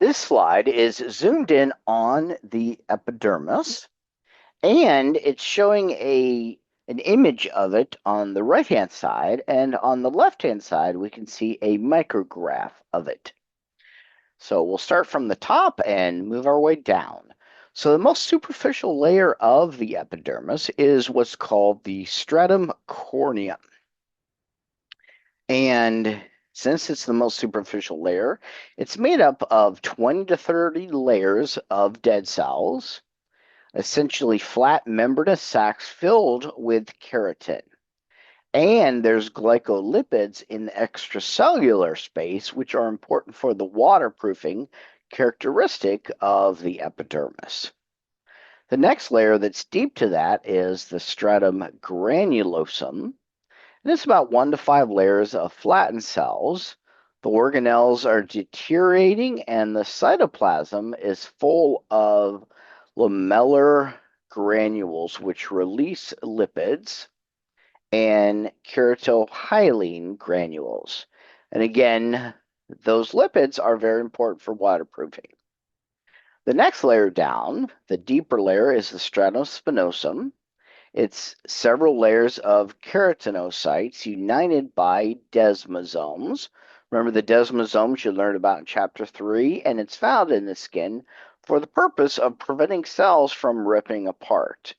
This slide is zoomed in on the epidermis, and it's showing an image of it on the right-hand side, and on the left-hand side, we can see a micrograph of it. So we'll start from the top and move our way down. So the most superficial layer of the epidermis is what's called the stratum corneum. And since it's the most superficial layer, it's made up of 20 to 30 layers of dead cells, essentially flat membranous sacs filled with keratin. And there's glycolipids in the extracellular space, which are important for the waterproofing characteristic of the epidermis. The next layer that's deep to that is the stratum granulosum. And it's about 1 to 5 layers of flattened cells. The organelles are deteriorating, and the cytoplasm is full of lamellar granules, which release lipids, and keratohyalin granules. And again, those lipids are very important for waterproofing. The next layer down, the deeper layer, is the stratum spinosum. It's several layers of keratinocytes united by desmosomes. Remember the desmosomes you learned about in chapter 3, and it's found in the skin for the purpose of preventing cells from ripping apart.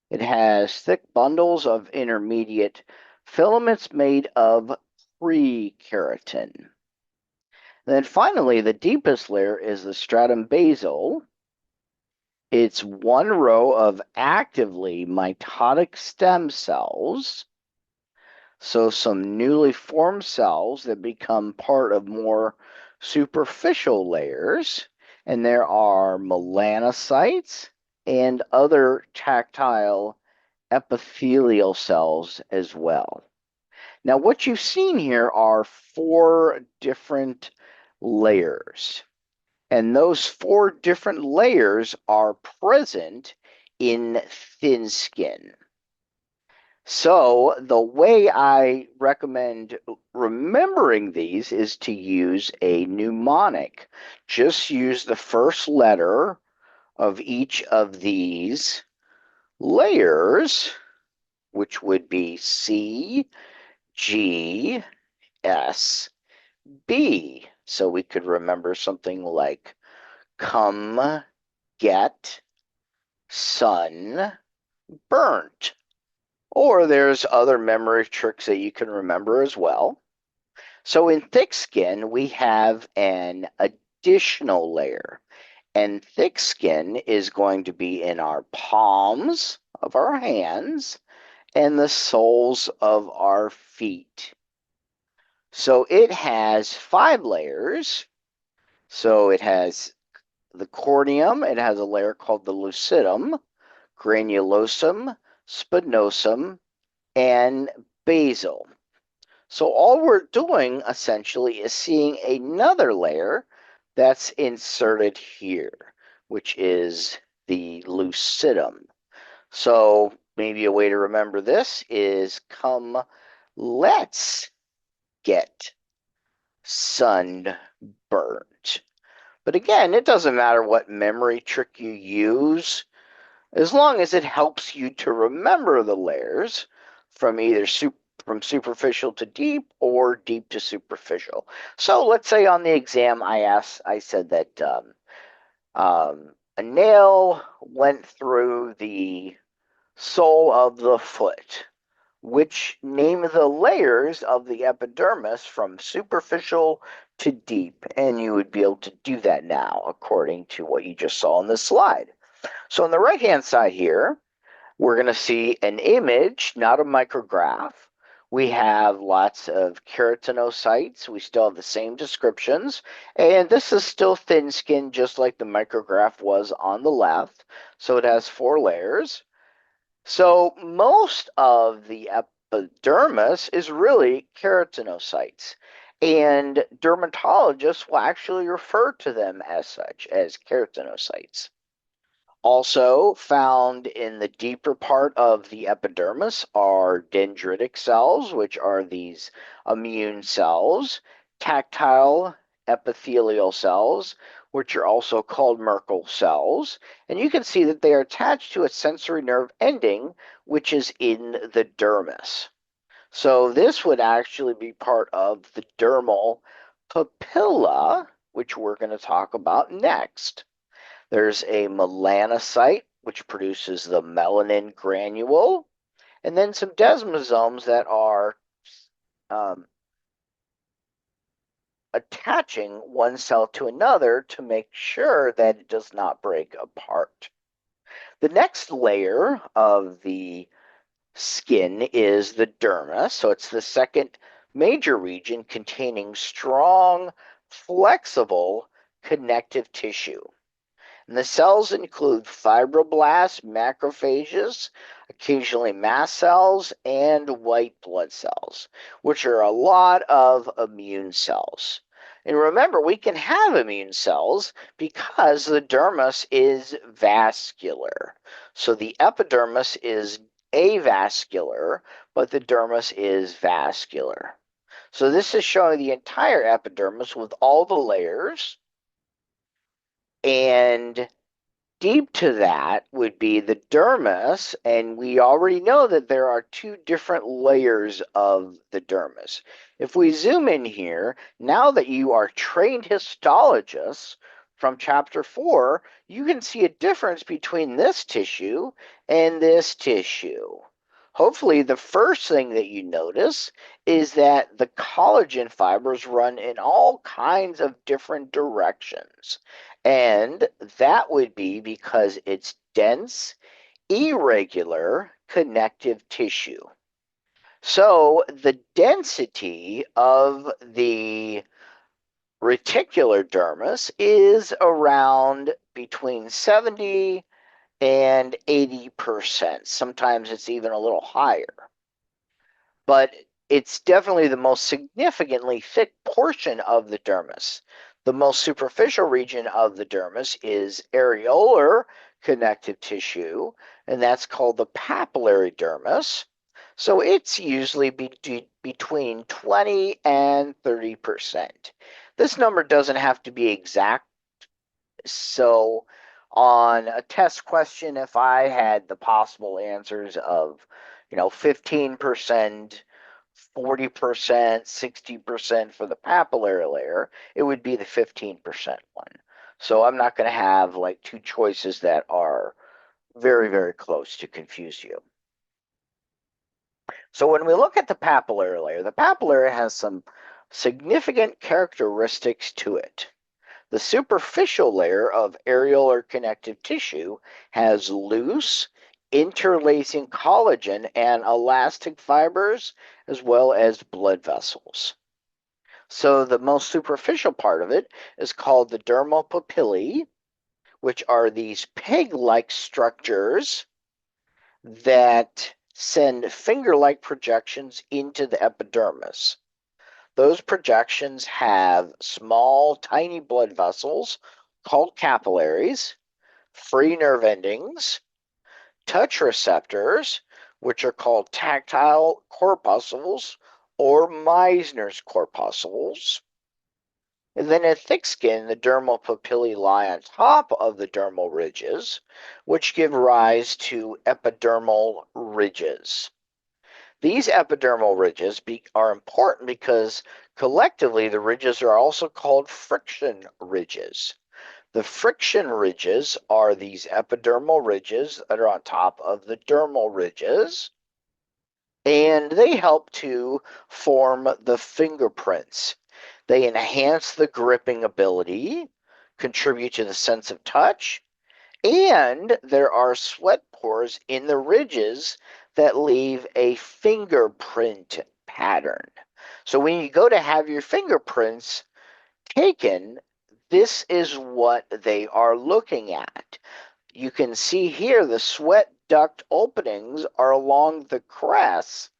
It has thick bundles of intermediate filaments made of pre-keratin. Then finally, the deepest layer is the stratum basal. It's one row of actively mitotic stem cells, so some newly formed cells that become part of more superficial layers, and there are melanocytes and other tactile epithelial cells as well. Now, what you've seen here are 4 different layers. And those 4 different layers are present in thin skin. So the way I recommend remembering these is to use a mnemonic. Just use the first letter of each of these layers, which would be C, G, S, B. So we could remember something like come, get, sun, burnt. Or there's other memory tricks that you can remember as well. So in thick skin, we have an additional layer. And thick skin is going to be in our palms of our hands and the soles of our feet. So it has 5 layers. So it has the corneum, it has a layer called the lucidum, granulosum, spinosum, and basal. So all we're doing essentially is seeing another layer that's inserted here, which is the lucidum. So maybe a way to remember this is come, let's get sunburned. But again, it doesn't matter what memory trick you use, as long as it helps you to remember the layers from either from superficial to deep or deep to superficial. So let's say on the exam I said that a nail went through the sole of the foot. Which name the layers of the epidermis from superficial to deep? And you would be able to do that now according to what you just saw on this slide. So on the right-hand side here, we're going to see an image, not a micrograph. We have lots of keratinocytes. We still have the same descriptions. And this is still thin skin, just like the micrograph was on the left. So it has 4 layers. So most of the epidermis is really keratinocytes. And dermatologists will actually refer to them as such, as keratinocytes. Also found in the deeper part of the epidermis are dendritic cells, which are these immune cells, tactile epithelial cells, which are also called Merkel cells. And you can see that they are attached to a sensory nerve ending, which is in the dermis. So this would actually be part of the dermal papilla, which we're going to talk about next. There's a melanocyte, which produces the melanin granule, and then some desmosomes that are attaching one cell to another to make sure that it does not break apart. The next layer of the skin is the dermis, so it's the second major region containing strong, flexible connective tissue. And the cells include fibroblasts, macrophages, occasionally mast cells, and white blood cells, which are a lot of immune cells. And remember, we can have immune cells because the dermis is vascular. So the epidermis is avascular, but the dermis is vascular. So this is showing the entire epidermis with all the layers. And deep to that would be the dermis, and we already know that there are two different layers of the dermis. If we zoom in here, now that you are trained histologists from chapter 4, you can see a difference between this tissue and this tissue. Hopefully, the first thing that you notice is that the collagen fibers run in all kinds of different directions. And that would be because it's dense, irregular connective tissue. So the density of the reticular dermis is around between 70 and 80%. Sometimes it's even a little higher. But it's definitely the most significantly thick portion of the dermis. The most superficial region of the dermis is areolar connective tissue, and that's called the papillary dermis. So it's usually between 20 and 30%. This number doesn't have to be exact. So on a test question, if I had the possible answers of, 15%, 40%, 60% for the papillary layer, it would be the 15% one. So I'm not going to have like two choices that are very, very close to confuse you. So when we look at the papillary layer, the papillary has some significant characteristics to it. The superficial layer of areolar connective tissue has loose, interlacing collagen and elastic fibers, as well as blood vessels. So the most superficial part of it is called the dermal papillae, which are these peg-like structures that send finger-like projections into the epidermis. Those projections have small, tiny blood vessels called capillaries, free nerve endings, touch receptors, which are called tactile corpuscles or Meissner's corpuscles. And then in thick skin, the dermal papillae lie on top of the dermal ridges, which give rise to epidermal ridges. These epidermal ridges are important because collectively the ridges are also called friction ridges. The friction ridges are these epidermal ridges that are on top of the dermal ridges, and they help to form the fingerprints. They enhance the gripping ability, contribute to the sense of touch, and there are sweat pores in the ridges that leave a fingerprint pattern. So when you go to have your fingerprints taken, this is what they are looking at. You can see here the sweat duct openings are along the crests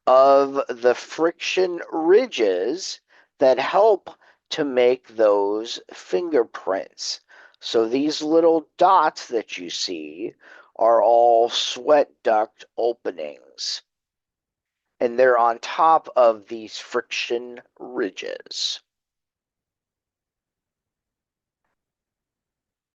of the friction ridges that help to make those fingerprints. So these little dots that you see are all sweat duct openings, and they're on top of these friction ridges.